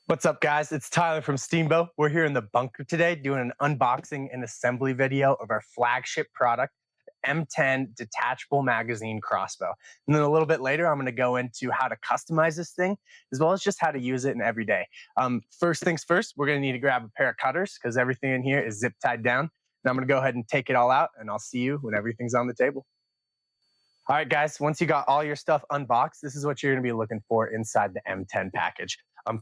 What's up, guys? It's Tyler from STEAMBOW. We're here in the bunker today doing an unboxing and assembly video of our flagship product, M10 Detachable Magazine Crossbow. And then a little bit later, I'm going to go into how to customize this thing, as well as just how to use it in every day. First things first, we're going to need to grab a pair of cutters because everything in here is zip tied down. And I'm going to go ahead and take it all out, and I'll see you when everything's on the table. All right, guys, once you got all your stuff unboxed, this is what you're going to be looking for inside the M10 package.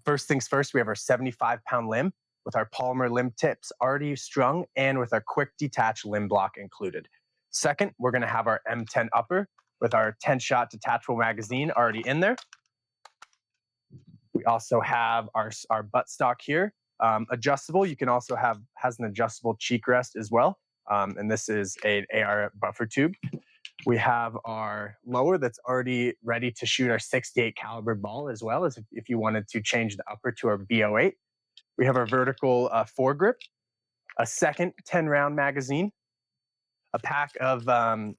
First things first, we have our 75-pound limb with our polymer limb tips already strung and with our quick detach limb block included. Second, we're going to have our M10 upper with our 10-shot detachable magazine already in there. We also have our buttstock here, adjustable. You can also has an adjustable cheek rest as well, and this is an AR buffer tube. We have our lower that's already ready to shoot our 68 caliber ball, as well as if you wanted to change the upper to our BO8. We have our vertical foregrip, a second 10-round magazine, a pack of kind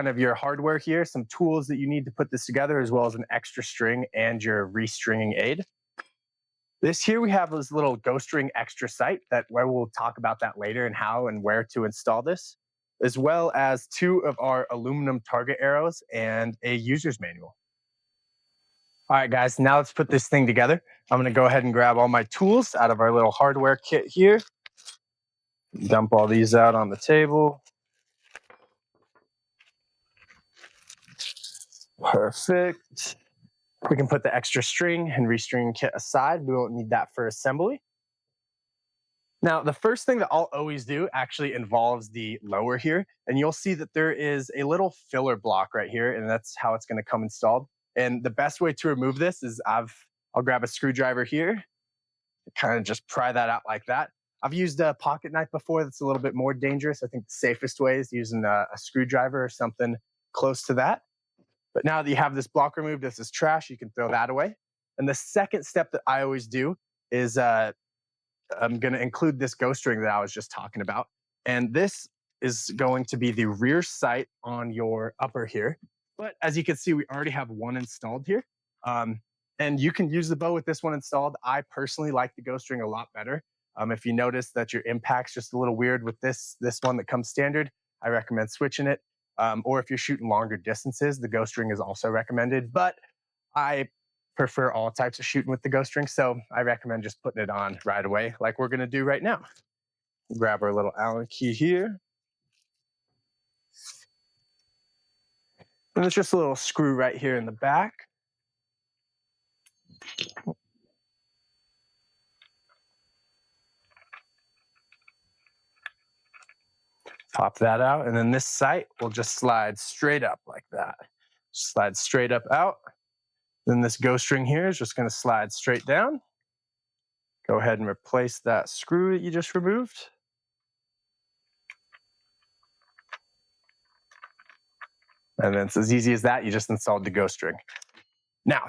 of your hardware here, some tools that you need to put this together, as well as an extra string and your restringing aid. This here we have this little ghost ring extra sight that where we'll talk about that later and how and where to install this, as well as 2 of our aluminum target arrows and a user's manual. All right, guys, now let's put this thing together. I'm going to go ahead and grab all my tools out of our little hardware kit here. Dump all these out on the table. Perfect. We can put the extra string and restringing kit aside. We won't need that for assembly. Now, the first thing that I'll always do actually involves the lower here, and you'll see that there is a little filler block right here, and that's how it's going to come installed. And the best way to remove this is I'll grab a screwdriver here, kind of just pry that out like that. I've used a pocket knife before that's a little bit more dangerous. I think the safest way is using a screwdriver or something close to that. But now that you have this block removed, this is trash, you can throw that away. And the second step that I always do is I'm going to include this ghost ring that I was just talking about. And this is going to be the rear sight on your upper here. But as you can see, we already have one installed here. And you can use the bow with this one installed. I personally like the ghost ring a lot better. If you notice that your impact's just a little weird with this one that comes standard, I recommend switching it. Or if you're shooting longer distances, the ghost ring is also recommended. But I prefer all types of shooting with the ghost ring, so I recommend just putting it on right away like we're going to do right now. Grab our little Allen key here. And there's just a little screw right here in the back. Pop that out, and then this sight will just slide straight up like that. Slide straight up out. Then this ghost ring here is just going to slide straight down. Go ahead and replace that screw that you just removed. And then it's as easy as that. You just installed the ghost ring. Now,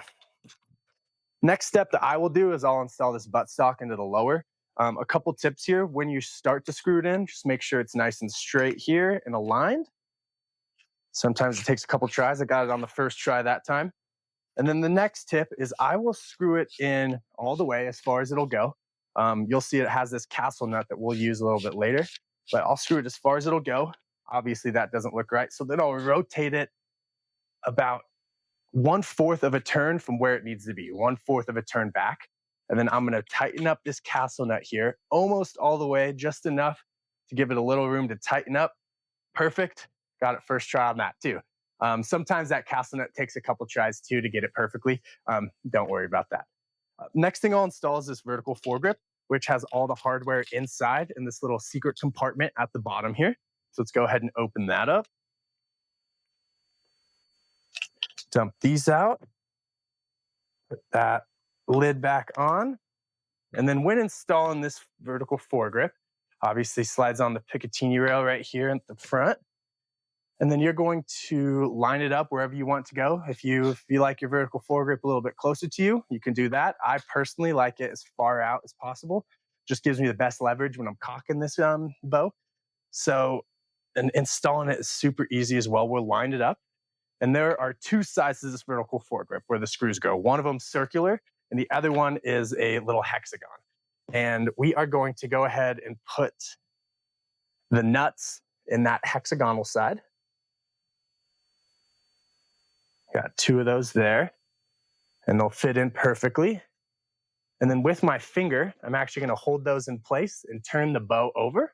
next step that I will do is I'll install this buttstock into the lower. A couple tips here. When you start to screw it in, just make sure it's nice and straight here and aligned. Sometimes it takes a couple tries. I got it on the first try that time. And then the next tip is I will screw it in all the way as far as it'll go. You'll see it has this castle nut that we'll use a little bit later, but I'll screw it as far as it'll go. Obviously that doesn't look right. So then I'll rotate it about 1/4 of a turn from where it needs to be, 1/4 of a turn back. And then I'm going to tighten up this castle nut here almost all the way, just enough to give it a little room to tighten up. Perfect. Got it first try on that too. Sometimes that castle nut takes a couple tries too to get it perfectly. Don't worry about that. Next thing I'll install is this vertical foregrip, which has all the hardware inside in this little secret compartment at the bottom here. So let's go ahead and open that up. Dump these out. Put that lid back on. And then when installing this vertical foregrip, obviously slides on the Picatinny rail right here at the front. And then you're going to line it up wherever you want to go. If you like your vertical foregrip a little bit closer to you, you can do that. I personally like it as far out as possible. Just gives me the best leverage when I'm cocking this bow. So, and installing it is super easy as well. We'll line it up. And there are 2 sizes of this vertical foregrip where the screws go. One of them circular, and the other one is a little hexagon. And we are going to go ahead and put the nuts in that hexagonal side. Got 2 of those there, and they'll fit in perfectly. And then with my finger, I'm actually going to hold those in place and turn the bow over.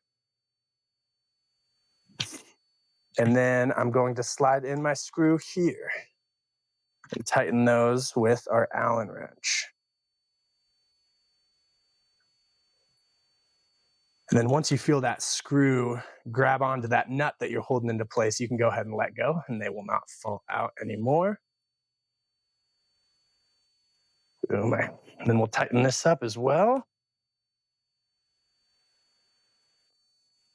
And then I'm going to slide in my screw here and tighten those with our Allen wrench. And then once you feel that screw grab onto that nut that you're holding into place, you can go ahead and let go and they will not fall out anymore. Boom. And then we'll tighten this up as well.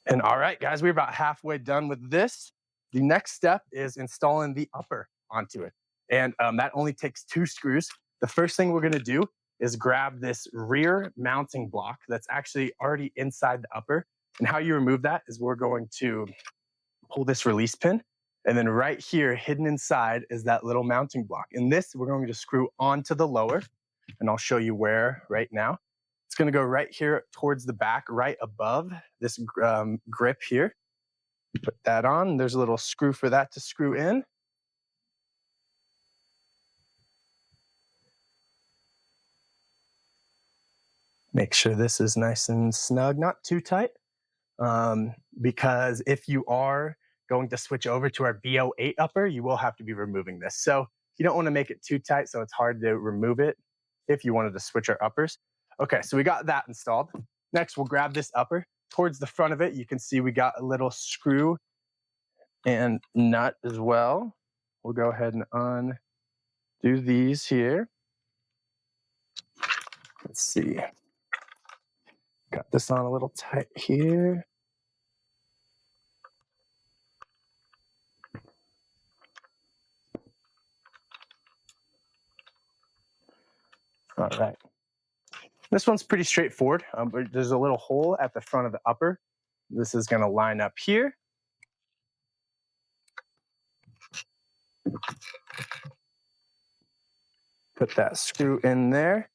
And all right, guys, we're about halfway done with this. The next step is installing the upper onto it. And that only takes 2 screws. The first thing we're gonna do is grab this rear mounting block that's actually already inside the upper. And how you remove that is we're going to pull this release pin. And then right here, hidden inside, is that little mounting block. And this, we're going to screw onto the lower. And I'll show you where right now. It's going to go right here towards the back, right above this grip here. Put that on. There's a little screw for that to screw in. Make sure this is nice and snug, not too tight. Because if you are going to switch over to our BO8 upper, you will have to be removing this. So you don't want to make it too tight, so it's hard to remove it if you wanted to switch our uppers. Okay, so we got that installed. Next, we'll grab this upper. Towards the front of it, you can see we got a little screw and nut as well. We'll go ahead and undo these here. Let's see. Got this on a little tight here. All right. This one's pretty straightforward. But there's a little hole at the front of the upper. This is going to line up here. Put that screw in there.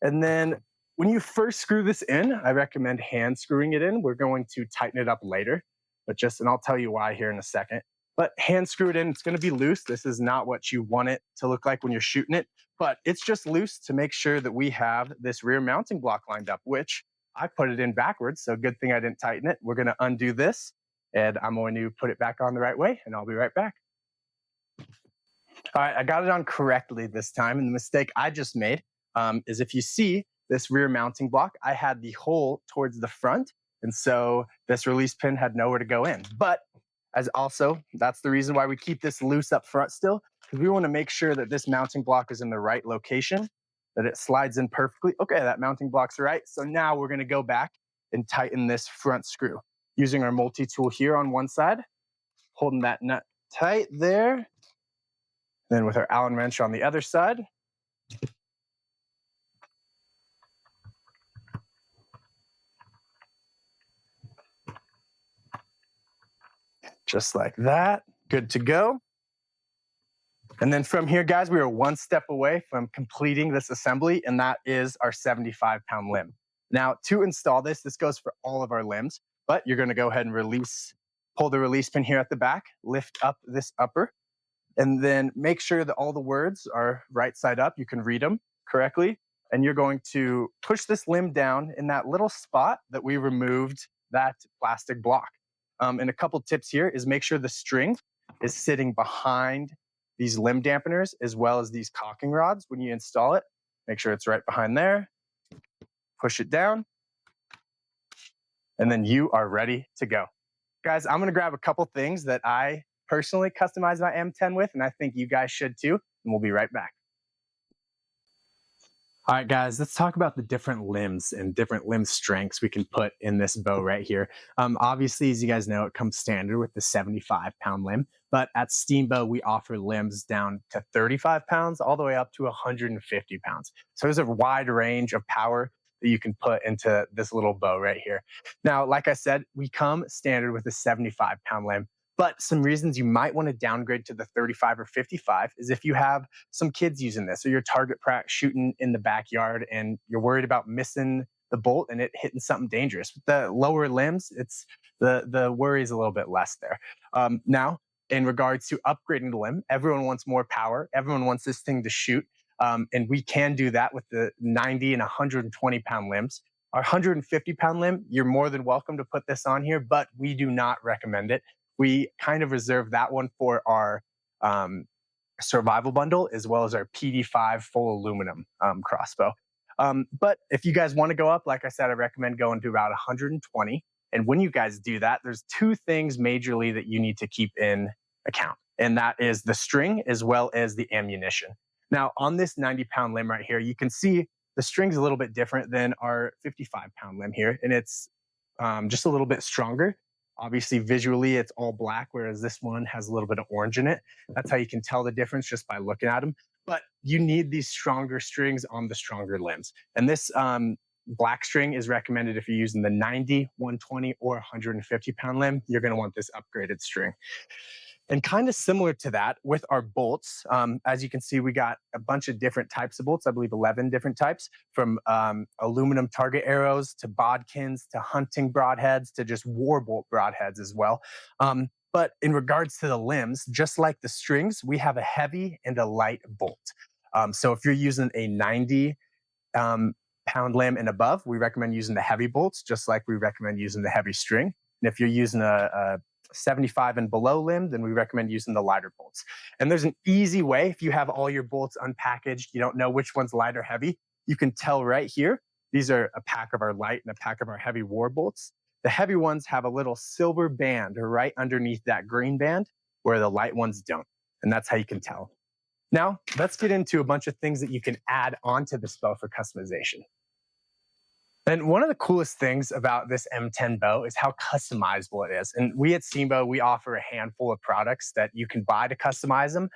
And then when you first screw this in, I recommend hand screwing it in. We're going to tighten it up later, and I'll tell you why here in a second. But hand screw it in, it's gonna be loose. This is not what you want it to look like when you're shooting it, but it's just loose to make sure that we have this rear mounting block lined up, which I put it in backwards, so good thing I didn't tighten it. We're gonna undo this, and I'm going to put it back on the right way, and I'll be right back. All right, I got it on correctly this time, and the mistake I just made is if you see this rear mounting block, I had the hole towards the front, and so this release pin had nowhere to go in. But that's the reason why we keep this loose up front still, because we want to make sure that this mounting block is in the right location, that it slides in perfectly. Okay, that mounting block's right. So now we're going to go back and tighten this front screw using our multi-tool here on one side, holding that nut tight there. Then with our Allen wrench on the other side. Just like that, good to go. And then from here, guys, we are one step away from completing this assembly, and that is our 75-pound limb. Now, to install this goes for all of our limbs, but you're gonna go ahead and pull the release pin here at the back, lift up this upper, and then make sure that all the words are right side up. You can read them correctly. And you're going to push this limb down in that little spot that we removed that plastic block. And a couple tips here is make sure the string is sitting behind these limb dampeners as well as these caulking rods when you install it. Make sure it's right behind there. Push it down. And then you are ready to go. Guys, I'm gonna grab a couple things that I personally customize my M10 with, and I think you guys should too, and we'll be right back. All right, guys, let's talk about the different limbs and different limb strengths we can put in this bow right here. Obviously, as you guys know, it comes standard with the 75-pound limb, but at STEAMBOW, we offer limbs down to 35 pounds all the way up to 150 pounds. So there's a wide range of power that you can put into this little bow right here. Now, like I said, we come standard with a 75-pound limb, But some reasons you might want to downgrade to the 35 or 55 is if you have some kids using this, or you're target practice shooting in the backyard and you're worried about missing the bolt and it hitting something dangerous. With the lower limbs, it's the worry is a little bit less there. Now, in regards to upgrading the limb, everyone wants more power. Everyone wants this thing to shoot. And we can do that with the 90 and 120 pound limbs. Our 150 pound limb, you're more than welcome to put this on here, but we do not recommend it. We kind of reserve that one for our survival bundle, as well as our PD5 full aluminum crossbow. But if you guys want to go up, like I said, I recommend going to about 120. And when you guys do that, there's two things majorly that you need to keep in account, and that is the string as well as the ammunition. Now, on this 90-pound limb right here, you can see the string's a little bit different than our 55-pound limb here, and it's just a little bit stronger. Obviously, visually, it's all black, whereas this one has a little bit of orange in it. That's how you can tell the difference just by looking at them. But you need these stronger strings on the stronger limbs. And this black string is recommended if you're using the 90, 120, or 150 pound limb. You're going to want this upgraded string. And kind of similar to that with our bolts, as you can see, we got a bunch of different types of bolts, I believe 11 different types, from aluminum target arrows to bodkins to hunting broadheads to just war bolt broadheads as well. But in regards to the limbs, just like the strings, we have a heavy and a light bolt. So if you're using a 90 pound limb and above, we recommend using the heavy bolts, just like we recommend using the heavy string. And if you're using a 75 and below limb, then we recommend using the lighter bolts. And there's an easy way. If you have all your bolts unpackaged, you don't know which one's light or heavy, you can tell right here. These are a pack of our light and a pack of our heavy war bolts. The heavy ones have a little silver band right underneath that green band, where the light ones don't. And that's how you can tell. Now, let's get into a bunch of things that you can add onto this bow for customization. And one of the coolest things about this M10 bow is how customizable it is. And we at STEAMBOW, we offer a handful of products that you can buy to customize them.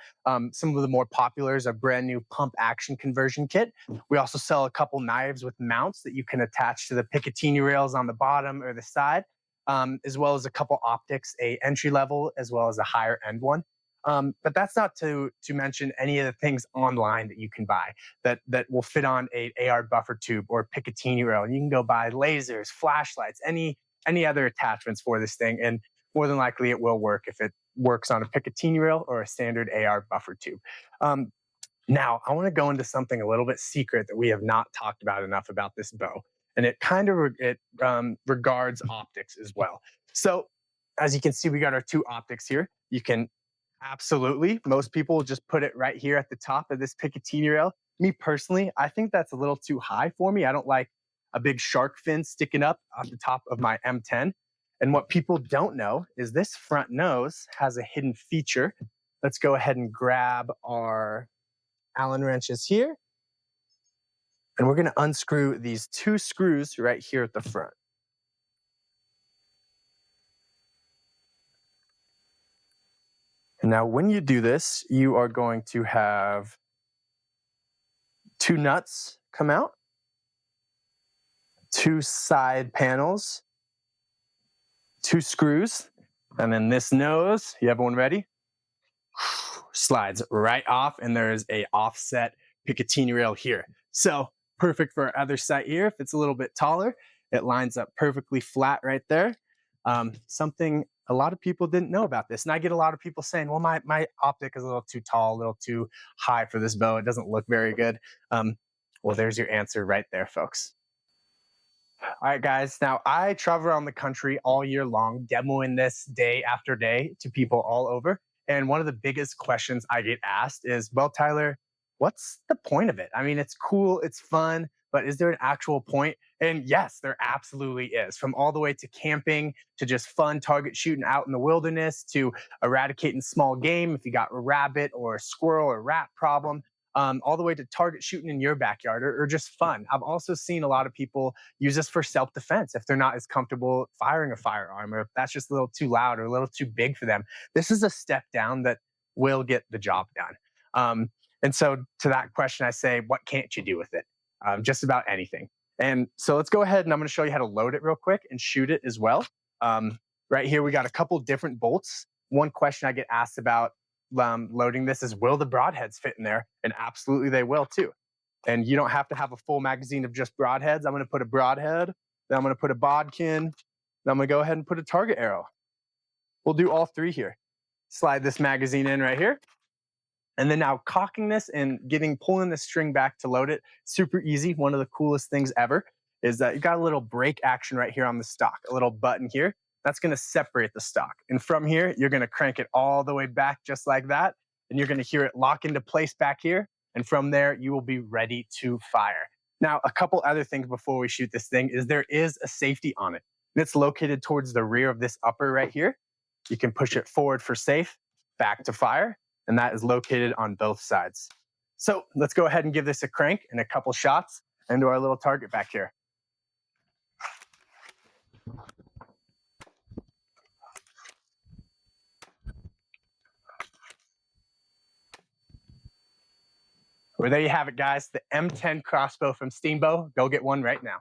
Some of the more popular is a brand new pump action conversion kit. We also sell a couple knives with mounts that you can attach to the Picatinny rails on the bottom or the side, as well as a couple optics, a entry level as well as a higher end one. But that's not to mention any of the things online that you can buy that will fit on a AR buffer tube or Picatinny rail. And you can go buy lasers, flashlights, any other attachments for this thing. And more than likely it will work if it works on a Picatinny rail or a standard AR buffer tube. Now, I want to go into something a little bit secret that we have not talked about enough about this bow. And it kind of regards optics as well. So as you can see, we got our two optics here. You can absolutely. Most people just put it right here at the top of this Picatinny rail. Me personally, I think that's a little too high for me. I don't like a big shark fin sticking up at the top of my M10. And what people don't know is this front nose has a hidden feature. Let's go ahead and grab our Allen wrenches here. And we're going to unscrew these two screws right here at the front. Now, when you do this, you are going to have two nuts come out, two side panels, two screws, and then this nose, you have one ready? Slides right off, and there's a offset Picatinny rail here. So perfect for our other side here. If it's a little bit taller, it lines up perfectly flat right there. Something a lot of people didn't know about this. And I get a lot of people saying, well, my optic is a little too tall, a little too high for this bow. It doesn't look very good. Well, there's your answer right there, folks. All right, guys. Now, I travel around the country all year long, demoing this day after day to people all over. And one of the biggest questions I get asked is, well, Tyler, what's the point of it? I mean, it's cool, it's fun, but is there an actual point? And yes, there absolutely is. From all the way to camping, to just fun target shooting out in the wilderness, to eradicating small game if you got a rabbit or a squirrel or rat problem, all the way to target shooting in your backyard or just fun. I've also seen a lot of people use this for self-defense if they're not as comfortable firing a firearm, or if that's just a little too loud or a little too big for them. This is a step down that will get the job done. And so to that question, I say, what can't you do with it? Just about anything. And so let's go ahead and I'm going to show you how to load it real quick and shoot it as well. Right here, we got a couple different bolts. one question I get asked about loading this is, will the broadheads fit in there? And absolutely they will too. And you don't have to have a full magazine of just broadheads. I'm going to put a broadhead, then I'm going to put a bodkin, then I'm going to go ahead and put a target arrow. We'll do all three here. Slide this magazine in right here. And then now cocking this and pulling the string back to load it, super easy. One of the coolest things ever is that you got a little brake action right here on the stock, a little button here. That's going to separate the stock. And from here, you're going to crank it all the way back just like that. And you're going to hear it lock into place back here. And from there, you will be ready to fire. Now, a couple other things before we shoot this thing is there is a safety on it. And it's located towards the rear of this upper right here. You can push it forward for safe, back to fire. And that is located on both sides. So let's go ahead and give this a crank and a couple shots into our little target back here. Well, there you have it, guys. The M10 crossbow from STEAMBOW. Go get one right now.